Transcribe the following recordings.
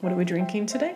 What are we drinking today?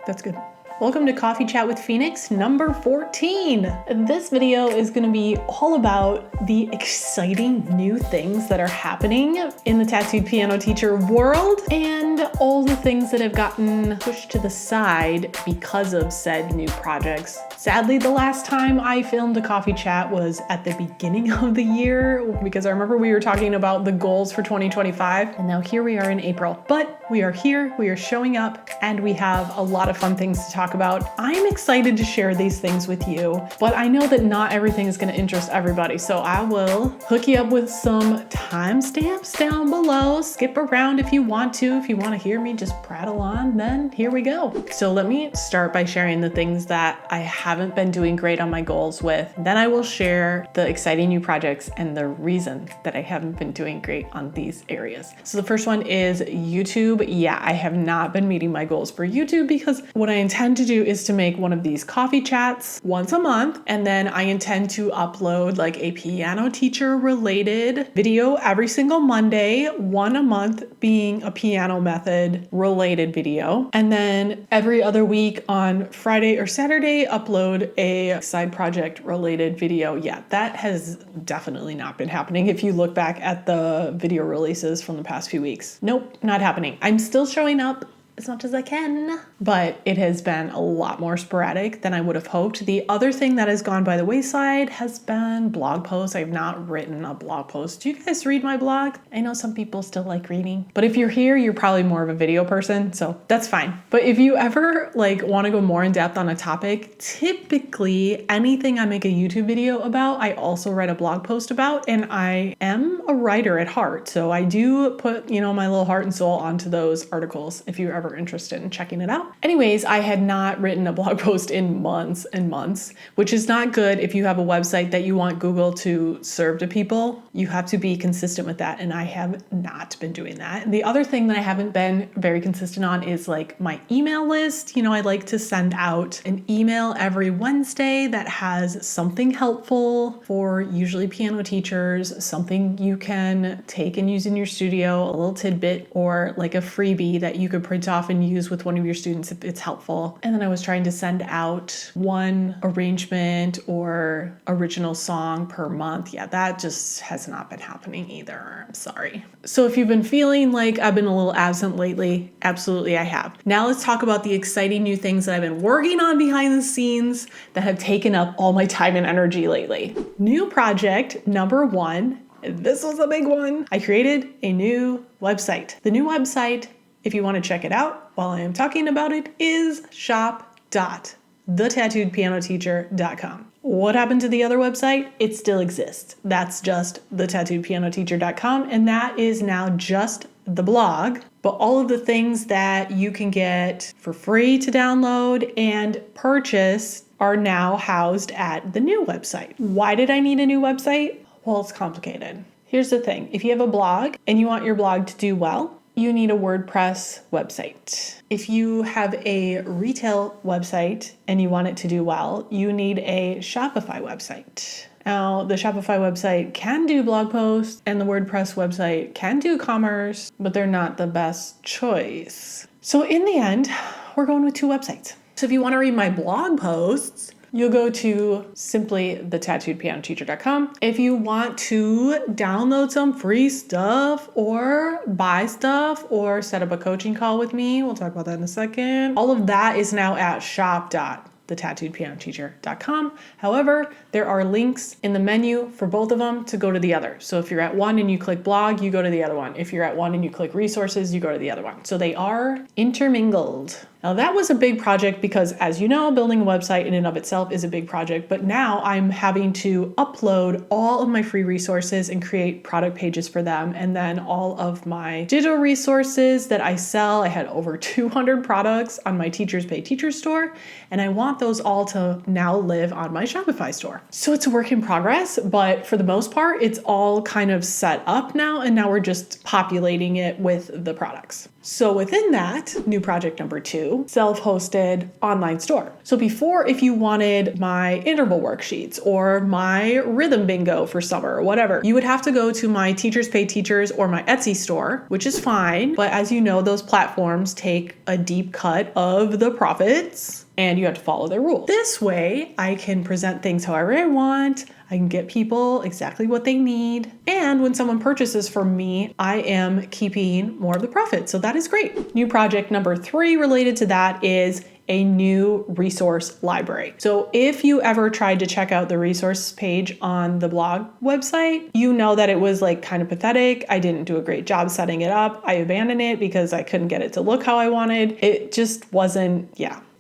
That's good. Welcome to Coffee Chat with Phoenix number 14. This video is going to be all about the exciting new things that are happening in the tattooed piano teacher world and all the things that have gotten pushed to the side because of said new projects. Sadly, the last time I filmed a coffee chat was at the beginning of the year because I remember we were talking about the goals for 2025 and now here we are in April. But we are here, we are showing up, and we have a lot of fun things to talk about. I'm excited to share these things with you, but I know that not everything is going to interest everybody, so I will hook you up with some timestamps down below. Skip around if you want to. If you want to hear me just prattle on, then here we go. So let me start by sharing the things that I haven't been doing great on my goals with. Then I will share the exciting new projects and the reason that I haven't been doing great on these areas. So the first one is YouTube. Yeah, I have not been meeting my goals for YouTube because what I intend to do is to make one of these coffee chats once a month, and then I intend to upload like a piano teacher related video every single Monday, one a month being a piano method related video, and then every other week on Friday or Saturday upload a side project related video. Yeah, that has definitely not been happening if you look back at the video releases from the past few weeks. Nope, not happening. I'm still showing up as much as I can, but it has been a lot more sporadic than I would have hoped. The other thing that has gone by the wayside has been blog posts. I've not written a blog post. Do you guys read my blog? I know some people still like reading, but if you're here, you're probably more of a video person, so that's fine. But if you ever want to go more in depth on a topic, typically anything I make a YouTube video about, I also write a blog post about, and I am a writer at heart. So I do put, my little heart and soul onto those articles if you're ever interested in checking it out. Anyways, I had not written a blog post in months and months, which is not good if you have a website that you want Google to serve to people. You have to be consistent with that, and I have not been doing that. And the other thing that I haven't been very consistent on is my email list. I like to send out an email every Wednesday that has something helpful for usually piano teachers, something you can take and use in your studio, a little tidbit, or like a freebie that you could print off and use with one of your students if it's helpful. And then I was trying to send out one arrangement or original song per month. Yeah, that just has not been happening either. I'm sorry. So if you've been feeling like I've been a little absent lately, absolutely I have. Now let's talk about the exciting new things that I've been working on behind the scenes that have taken up all my time and energy lately. New project number 1. This was a big one. I created a new website. The new website, if you want to check it out while I am talking about it, is shop.TheTattooedPianoTeacher.com. What happened to the other website? It still exists. That's just TheTattooedPianoTeacher.com, and that is now just the blog, but all of the things that you can get for free to download and purchase are now housed at the new website. Why did I need a new website? Well, it's complicated. Here's the thing. If you have a blog and you want your blog to do well, you need a WordPress website. If you have a retail website and you want it to do well, you need a Shopify website. Now, the Shopify website can do blog posts and the WordPress website can do commerce, but they're not the best choice. So in the end, we're going with 2 websites. So if you want to read my blog posts, you'll go to simply TheTattooedPianoTeacher.com. If you want to download some free stuff or buy stuff or set up a coaching call with me, we'll talk about that in a second. All of that is now at shop.TheTattooedPianoTeacher.com. However, there are links in the menu for both of them to go to the other. So if you're at one and you click blog, you go to the other one. If you're at one and you click resources, you go to the other one. So they are intermingled. Now that was a big project because, as you know, building a website in and of itself is a big project, but now I'm having to upload all of my free resources and create product pages for them. And then all of my digital resources that I sell, I had over 200 products on my Teachers Pay Teachers store, and I want those all to now live on my Shopify store. So it's a work in progress, but for the most part, it's all kind of set up now, and now we're just populating it with the products. So within that, new project number 2, self-hosted online store. So before, if you wanted my interval worksheets or my rhythm bingo for summer or whatever, you would have to go to my Teachers Pay Teachers or my Etsy store, which is fine. But as you know, those platforms take a deep cut of the profits and you have to follow their rules. This way, I can present things however I want. I can get people exactly what they need. And when someone purchases from me, I am keeping more of the profit. So that is great. New project number 3 related to that is a new resource library. So if you ever tried to check out the resource page on the blog website, you know that it was like kind of pathetic. I didn't do a great job setting it up. I abandoned it because I couldn't get it to look how I wanted. It just wasn't,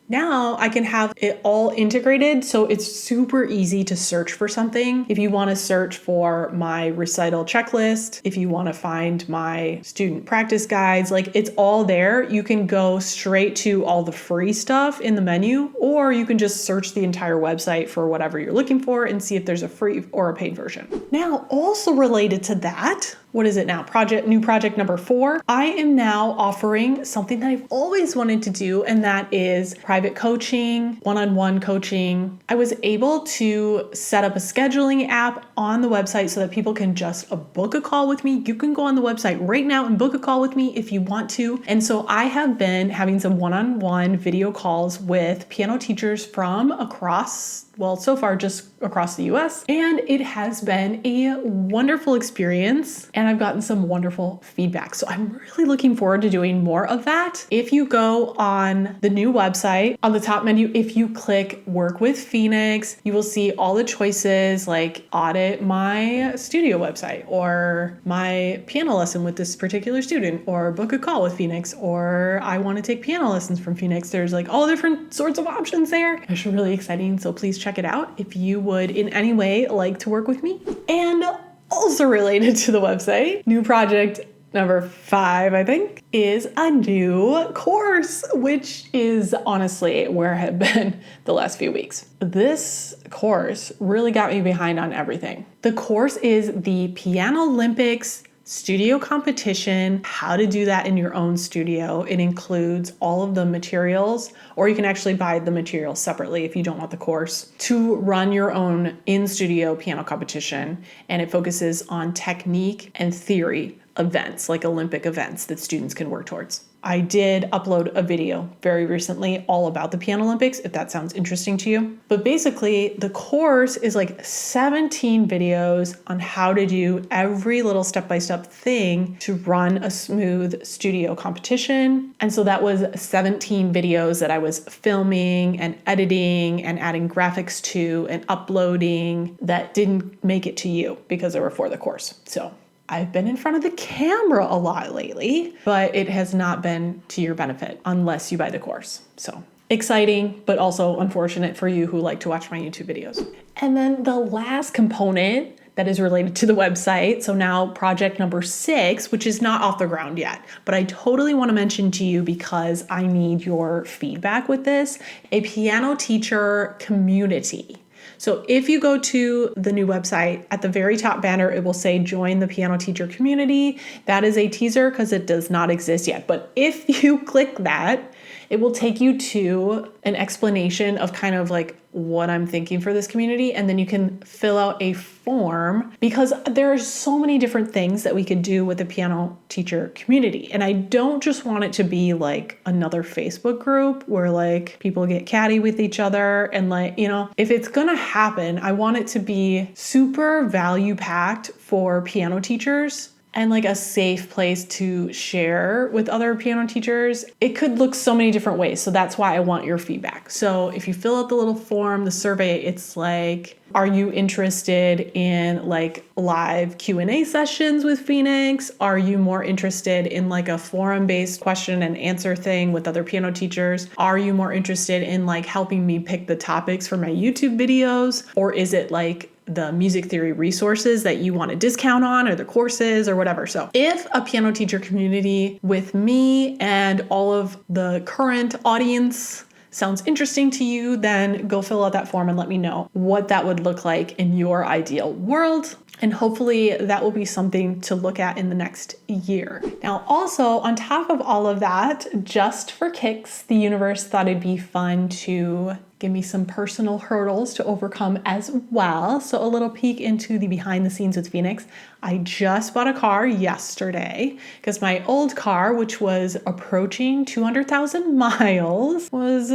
Now I can have it all integrated, so it's super easy to search for something. If you want to search for my recital checklist, if you want to find my student practice guides, like it's all there. You can go straight to all the free stuff in the menu, or you can just search the entire website for whatever you're looking for and see if there's a free or a paid version. Now, also related to that, what is it now? New project number 4. I am now offering something that I've always wanted to do, and that is private coaching, one-on-one coaching. I was able to set up a scheduling app on the website so that people can just book a call with me. You can go on the website right now and book a call with me if you want to. And so I have been having some one-on-one video calls with piano teachers from across, so far just across the US, and it has been a wonderful experience, and I've gotten some wonderful feedback. So I'm really looking forward to doing more of that. If you go on the new website, on the top menu, if you click Work with Phoenix, you will see all the choices like audit my studio website, or my piano lesson with this particular student, or book a call with Phoenix, or I want to take piano lessons from Phoenix. There's like all different sorts of options there. It's really exciting. So please check it out if you would in any way like to work with me. And also related to the website, new project number 5, I think, is a new course, which is honestly where I have been the last few weeks. This course really got me behind on everything. The course is the Piano Olympics studio competition, how to do that in your own studio. It includes all of the materials, or you can actually buy the materials separately if you don't want the course, to run your own in-studio piano competition. And it focuses on technique and theory events, like Olympic events that students can work towards. I did upload a video very recently all about the Piano Olympics, if that sounds interesting to you. But basically, the course is like 17 videos on how to do every little step-by-step thing to run a smooth studio competition. And so that was 17 videos that I was filming and editing and adding graphics to and uploading that didn't make it to you because they were for the course. So I've been in front of the camera a lot lately, but it has not been to your benefit unless you buy the course. So exciting, but also unfortunate for you who like to watch my YouTube videos. And then the last component that is related to the website. So now project number 6, which is not off the ground yet, but I totally want to mention to you because I need your feedback with this, a piano teacher community. So if you go to the new website, at the very top banner, it will say join the piano teacher community. That is a teaser because it does not exist yet. But if you click that, it will take you to an explanation of kind of like what I'm thinking for this community. And then you can fill out a form because there are so many different things that we could do with the piano teacher community. And I don't just want it to be like another Facebook group where like people get catty with each other. And like, if it's gonna happen, I want it to be super value packed for piano teachers and like a safe place to share with other piano teachers. It could look so many different ways. So that's why I want your feedback. So if you fill out the little form, the survey, it's like, are you interested in like live Q&A sessions with Phoenix? Are you more interested in like a forum-based question and answer thing with other piano teachers? Are you more interested in like helping me pick the topics for my YouTube videos? Or is it like the music theory resources that you want to discount on, or the courses or whatever? So if a piano teacher community with me and all of the current audience sounds interesting to you, then go fill out that form and let me know what that would look like in your ideal world. And hopefully that will be something to look at in the next year. Now, also on top of all of that, just for kicks, the universe thought it'd be fun to give me some personal hurdles to overcome as well. So a little peek into the behind the scenes with Phoenix. I just bought a car yesterday because my old car, which was approaching 200,000 miles, was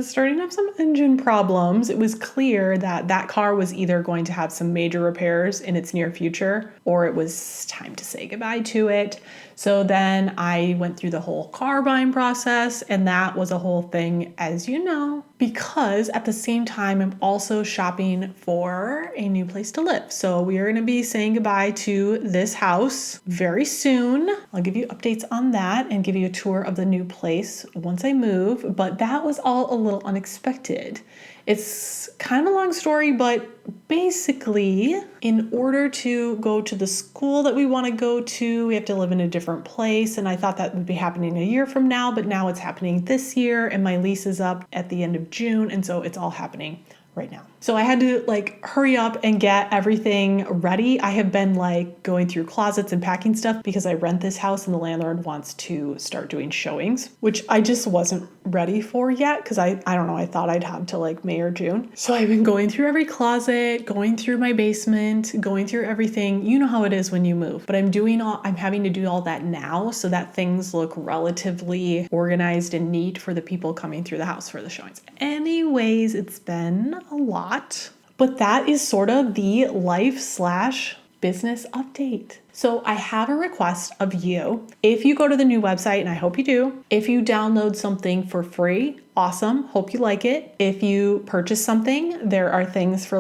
starting to have some engine problems. It was clear that that car was either going to have some major repairs in its near future, or it was time to say goodbye to it. So then I went through the whole car buying process, and that was a whole thing, as you know, because at the same time, I'm also shopping for a new place to live. So we are going to be saying goodbye to this house very soon. I'll give you updates on that and give you a tour of the new place once I move, but that was all a little unexpected. It's kind of a long story, but basically, in order to go to the school that we want to go to, we have to live in a different place. And I thought that would be happening a year from now, but now it's happening this year, and my lease is up at the end of June. And so it's all happening right now. So I had to hurry up and get everything ready. I have been going through closets and packing stuff because I rent this house and the landlord wants to start doing showings, which I just wasn't ready for yet because I don't know, I thought I'd have till May or June. So I've been going through every closet, going through my basement, going through everything. You know how it is when you move, but I'm having to do all that now so that things look relatively organized and neat for the people coming through the house for the showings. Anyways, it's been a lot, but that is sort of the life/business update. So I have a request of you. If you go to the new website, and I hope you do, if you download something for free, awesome. Hope you like it. If you purchase something, there are things for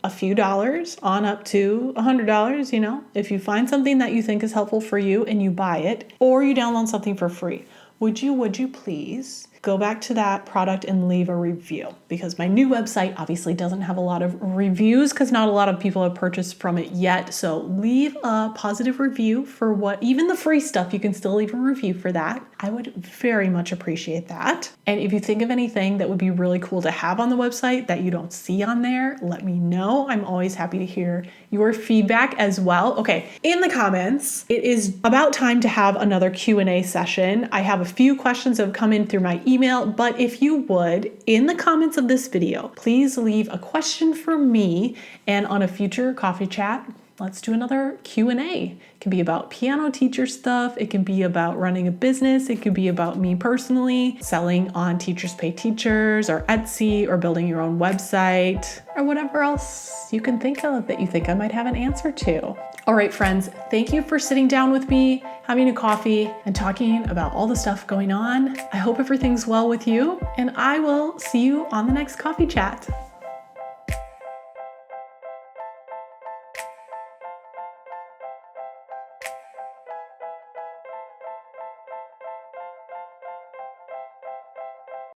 a few dollars on up to $100, if you find something that you think is helpful for you and you buy it, or you download something for free. Would you please go back to that product and leave a review? Because my new website obviously doesn't have a lot of reviews because not a lot of people have purchased from it yet. So leave a positive review for even the free stuff, you can still leave a review for that. I would very much appreciate that. And if you think of anything that would be really cool to have on the website that you don't see on there, let me know. I'm always happy to hear your feedback as well. Okay, in the comments, it is about time to have another Q&A session. I have a few questions that have come in through my email, but if you would, in the comments of this video, please leave a question for me, and on a future coffee chat, let's do another Q&A. It can be about piano teacher stuff. It can be about running a business. It could be about me personally, selling on Teachers Pay Teachers or Etsy, or building your own website, or whatever else you can think of that you think I might have an answer to. All right, friends, thank you for sitting down with me, having a coffee, and talking about all the stuff going on. I hope everything's well with you, and I will see you on the next coffee chat.